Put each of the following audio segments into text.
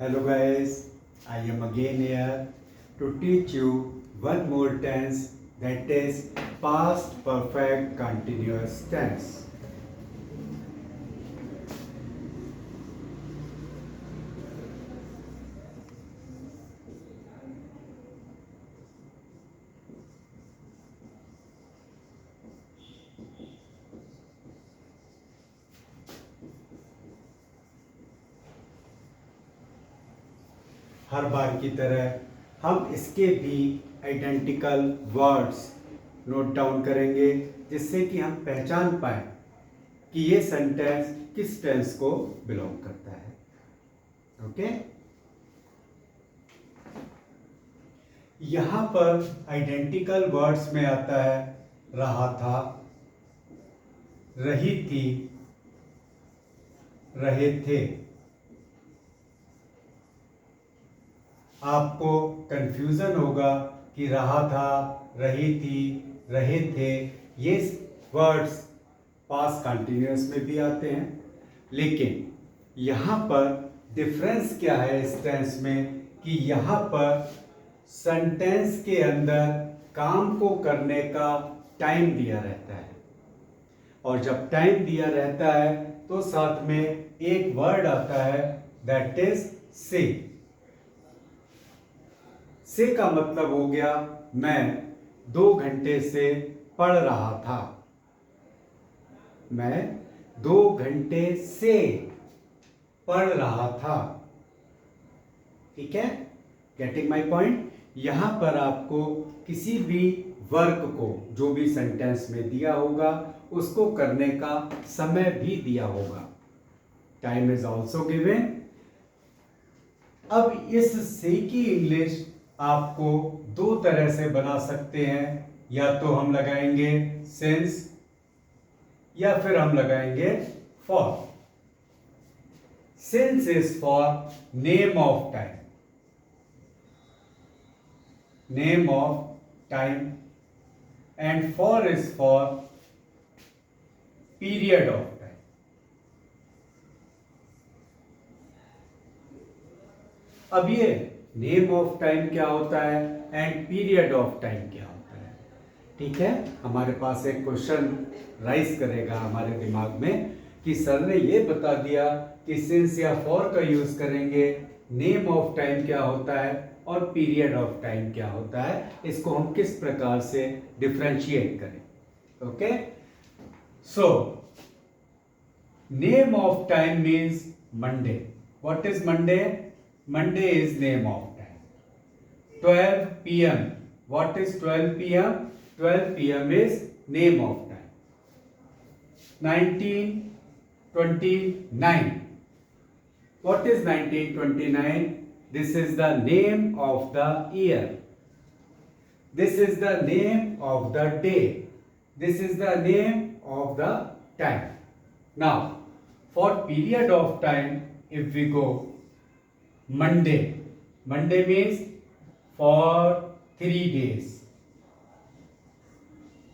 Hello guys, I am again here to teach you one more tense, that is past perfect continuous tense. हर बार की तरह हम इसके भी identical words note down करेंगे, जिससे कि हम पहचान पाए कि ये सेंटेंस किस टेंस को बिलोंग करता है. ओके, यहां पर आइडेंटिकल वर्ड्स में आता है रहा था, रही थी, रहे थे. आपको कंफ्यूजन होगा कि रहा था, रही थी, रहे थे, ये वर्ड्स पास्ट कंटिन्यूअस में भी आते हैं, लेकिन यहाँ पर डिफरेंस क्या है इस टेंस में कि यहाँ पर सेंटेंस के अंदर काम को करने का टाइम दिया रहता है, और जब टाइम दिया रहता है तो साथ में एक वर्ड आता है, दैट इज से. से का मतलब हो गया मैं 2 घंटे से पढ़ रहा था. मैं 2 घंटे से पढ़ रहा था. ठीक है, गेटिंग माई पॉइंट. यहां पर आपको किसी भी वर्क को जो भी सेंटेंस में दिया होगा उसको करने का समय भी दिया होगा. Time is also given. अब इस से की इंग्लिश आपको 2 तरह से बना सकते हैं. या तो हम लगाएंगे सिंस या फिर हम लगाएंगे for. Since is for name of time, name of time, and for is for period of time. अब ये नेम ऑफ टाइम क्या होता है एंड पीरियड ऑफ टाइम क्या होता है. ठीक है, हमारे पास एक क्वेश्चन राइज करेगा हमारे दिमाग में कि सर ने ये बता दिया कि सिंस या फॉर का यूज करेंगे, नेम ऑफ टाइम क्या होता है और पीरियड ऑफ टाइम क्या होता है, इसको हम किस प्रकार से डिफरेंशिएट करें. Okay, so name of time means Monday. What is Monday? Monday is name of time. 12 p.m. What is 12 p.m.? 12 p.m. is name of time. 1929. What is 1929? This is the name of the year. This is the name of the day. This is the name of the time. Now, for period of time, if we go Monday. Monday means for 3 days.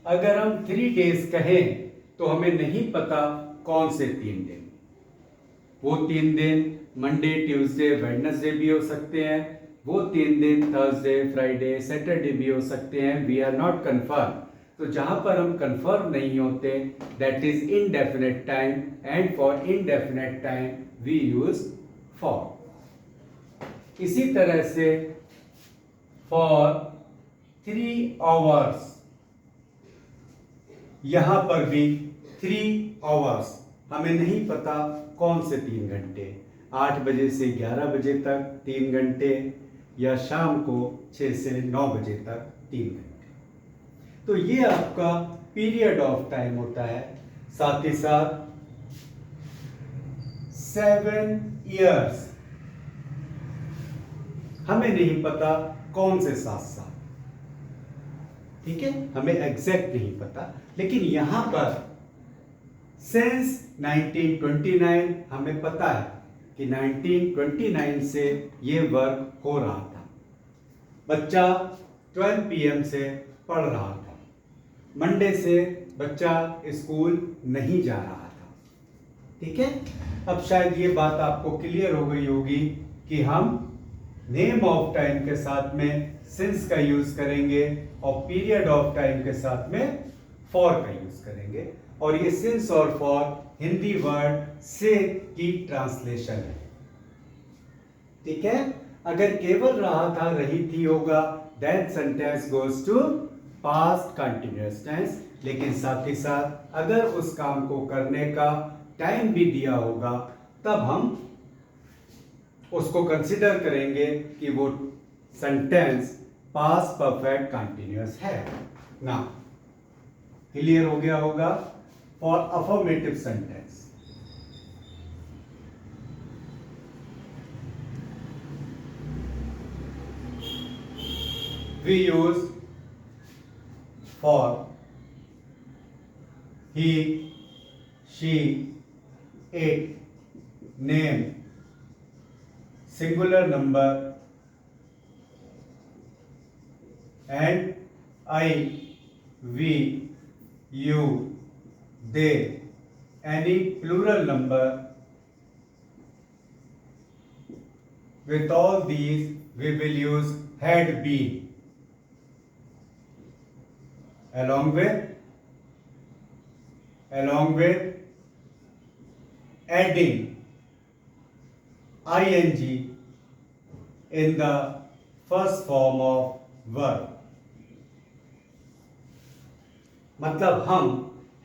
अगर हम 3 days कहें तो हमें नहीं पता कौन से 3 दिन. वो 3 दिन मंडे, ट्यूसडे, वेडनेसडे भी हो सकते हैं. वो 3 दिन थर्सडे, फ्राइडे, सैटरडे भी हो सकते हैं. We are not confirm. तो जहां पर हम कन्फर्म नहीं होते, that is indefinite time, and for indefinite time we use for. इसी तरह से फॉर 3 hours, यहां पर भी 3 hours, हमें नहीं पता कौन से 3 घंटे. 8 बजे से 11 बजे तक 3 घंटे, या शाम को 6 से 9 बजे तक 3 घंटे. तो ये आपका पीरियड ऑफ टाइम होता है. साथ ही साथ 7 years, हमें नहीं पता कौन से 7 साल. ठीक है, हमें एग्जैक्ट नहीं पता, लेकिन यहां पर सिंस 1929 हमें पता है कि 1929 से ये वर्क हो रहा था. बच्चा 12 PM से पढ़ रहा था. मंडे से बच्चा स्कूल नहीं जा रहा था. ठीक है, अब शायद ये बात आपको क्लियर हो गई होगी कि हम नेम ऑफ टाइम के साथ में सिंस का यूज करेंगे और पीरियड ऑफ टाइम के साथ में फॉर का यूज करेंगे। और ये सिंस और फॉर हिंदी वर्ड से की ट्रांसलेशन है। ठीक है, अगर केवल रहा था रही थी होगा then sentence goes to past continuous tense. लेकिन साथ ही साथ अगर उस काम को करने का टाइम भी दिया होगा तब हम उसको कंसिडर करेंगे कि वो सेंटेंस पास्ट परफेक्ट कंटिन्यूअस है ना। क्लियर हो गया होगा। For affirmative sentence we use for, he, she, it, name, singular number, and I, we, you, they, any plural number. With all these we will use had been. Along with adding ing in the first form of verb। मतलब हम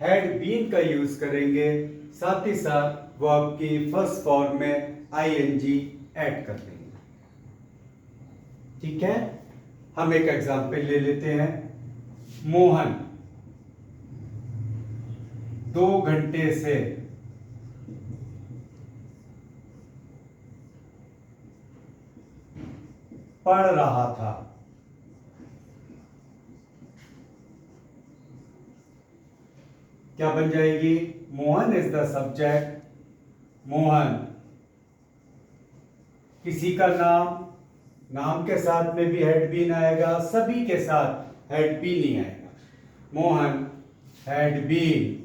had been का use करेंगे, साथ ही साथ verb की first form में ing add कर देंगे। ठीक है, हम एक एग्जाम्पल ले लेते हैं। मोहन 2 घंटे से पढ़ रहा था। क्या बन जाएगी? Mohan is the subject. Mohan किसी का नाम, नाम के साथ में भी हैड बीन आएगा, सभी के साथ हैड बीन ही आएगा। मोहन हैड बीन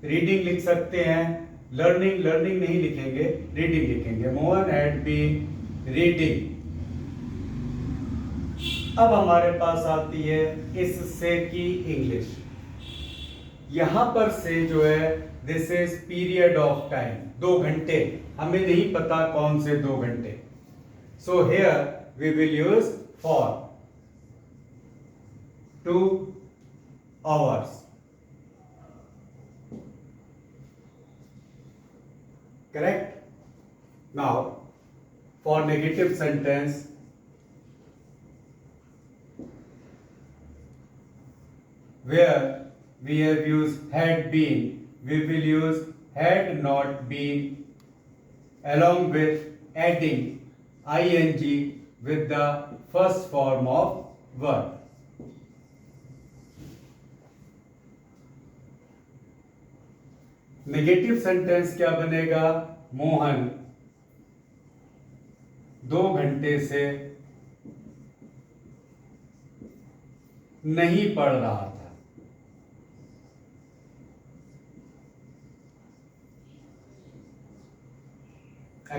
रीडिंग लिख सकते हैं, लर्निंग नहीं लिखेंगे, रीडिंग लिखेंगे। Mohan had been reading. अब हमारे पास आती है इससे की इंग्लिश। यहां पर से जो है this is period of time, 2 घंटे। हमें नहीं पता कौन से 2 घंटे। So here we will use for 2 hours। Correct? Now for negative sentence where we have used had been, we will use had not been along with adding ing with the first form of verb। Negative sentence क्या बनेगा? मोहन 2 घंटे से नहीं पढ़ रहा था।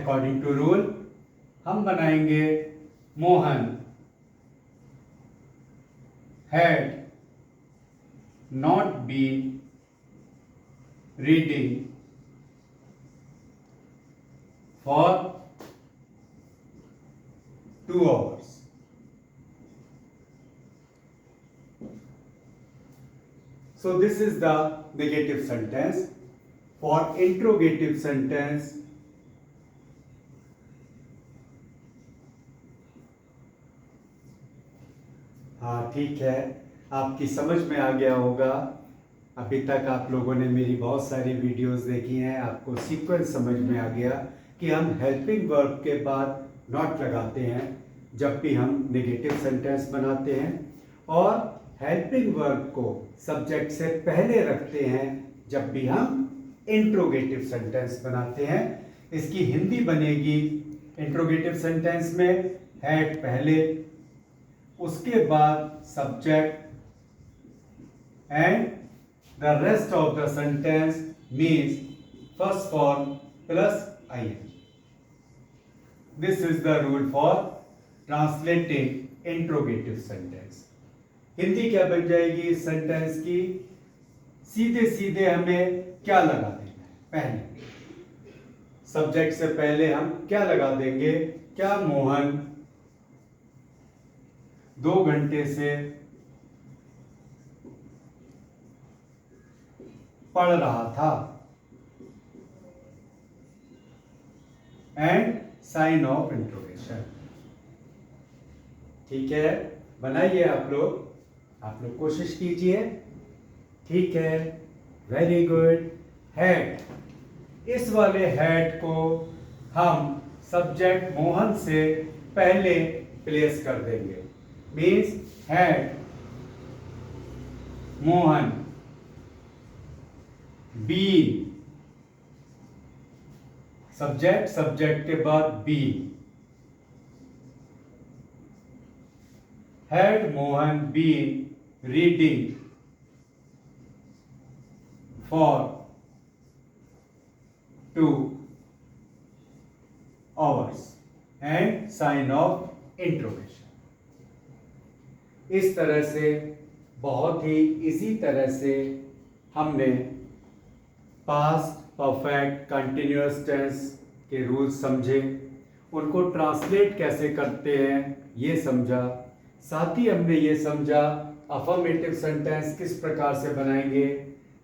According to rule हम बनाएंगे Mohan had not been reading for 2 hours। So this is the negative sentence। For interrogative sentence हाँ ठीक है, आपकी समझ में आ गया होगा। अभी तक आप लोगों ने मेरी बहुत सारी वीडियोस देखी हैं, आपको सीक्वेंस समझ में आ गया कि हम हेल्पिंग वर्ब के बाद नॉट लगाते हैं जब भी हम नेगेटिव सेंटेंस बनाते हैं, और हेल्पिंग वर्ब को सब्जेक्ट से पहले रखते हैं जब भी हम इंट्रोगेटिव सेंटेंस बनाते हैं। इसकी हिंदी बनेगी इंट्रोगेटिव सेंटेंस में हैड पहले, उसके बाद subject, and the rest of the sentence means first form plus in. This is the rule for translating interrogative sentence. Hindi क्या बन जाएगी इस सेंटेंस की? सीधे सीधे हमें क्या लगा देना है? पहले सब्जेक्ट से पहले हम क्या लगा देंगे? क्या मोहन 2 घंटे से पढ़ रहा था? And sign of interrogation. ठीक है, बनाइए आप लोग कोशिश कीजिए. ठीक है, वेरी गुड. हेड, इस वाले हेड को हम सब्जेक्ट मोहन से पहले प्लेस कर देंगे. Means had Mohan been, subject के बाद been. Had Mohan been reading for 2 hours and sign of interrogation. इस तरह से बहुत ही इसी तरह से हमने पास्ट परफेक्ट कंटिन्यूअस टेंस के रूल्स समझे, उनको ट्रांसलेट कैसे करते हैं ये समझा. साथ ही हमने ये समझा अफर्मेटिव सेंटेंस किस प्रकार से बनाएंगे,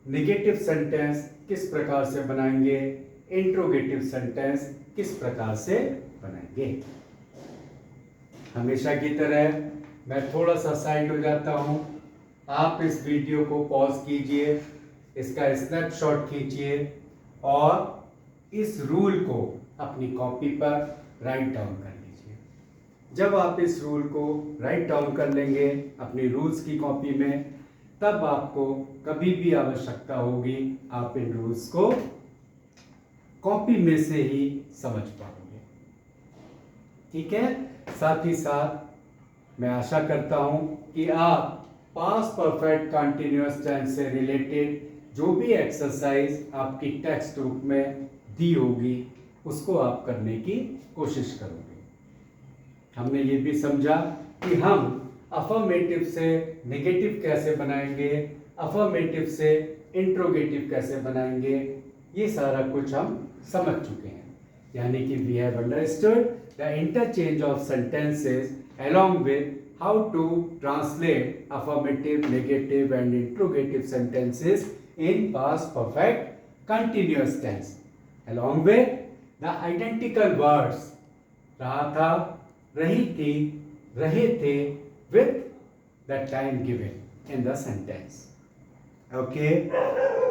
नेगेटिव सेंटेंस किस प्रकार से बनाएंगे, इंट्रोगेटिव सेंटेंस किस प्रकार से बनाएंगे. हमेशा की तरह मैं थोड़ा सा साइड हो जाता हूँ. आप इस वीडियो को पॉज कीजिए, इसका स्नैपशॉट खींचिए और इस रूल को अपनी कॉपी पर राइट डाउन कर लीजिए. जब आप इस रूल को राइट डाउन कर लेंगे अपनी रूल्स की कॉपी में, तब आपको कभी भी आवश्यकता होगी आप इन रूल्स को कॉपी में से ही समझ पाओगे. ठीक है, साथ ही साथ मैं आशा करता हूं कि आप पास्ट परफेक्ट कंटिन्यूअस टेंस से रिलेटेड जो भी एक्सरसाइज आपकी टेक्स्ट बुक में दी होगी उसको आप करने की कोशिश करोगे. हमने ये भी समझा कि हम अफर्मेटिव से नेगेटिव कैसे बनाएंगे, अफर्मेटिव से इंट्रोगेटिव कैसे बनाएंगे, ये सारा कुछ हम समझ चुके हैं. यानी कि we have understood the interchange of sentences along with how to translate affirmative, negative and interrogative sentences in past perfect continuous tense, along with the identical words रहा था, रही थी, रहे थे with the time given in the sentence. Okay,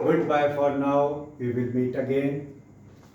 goodbye for now. We will meet again.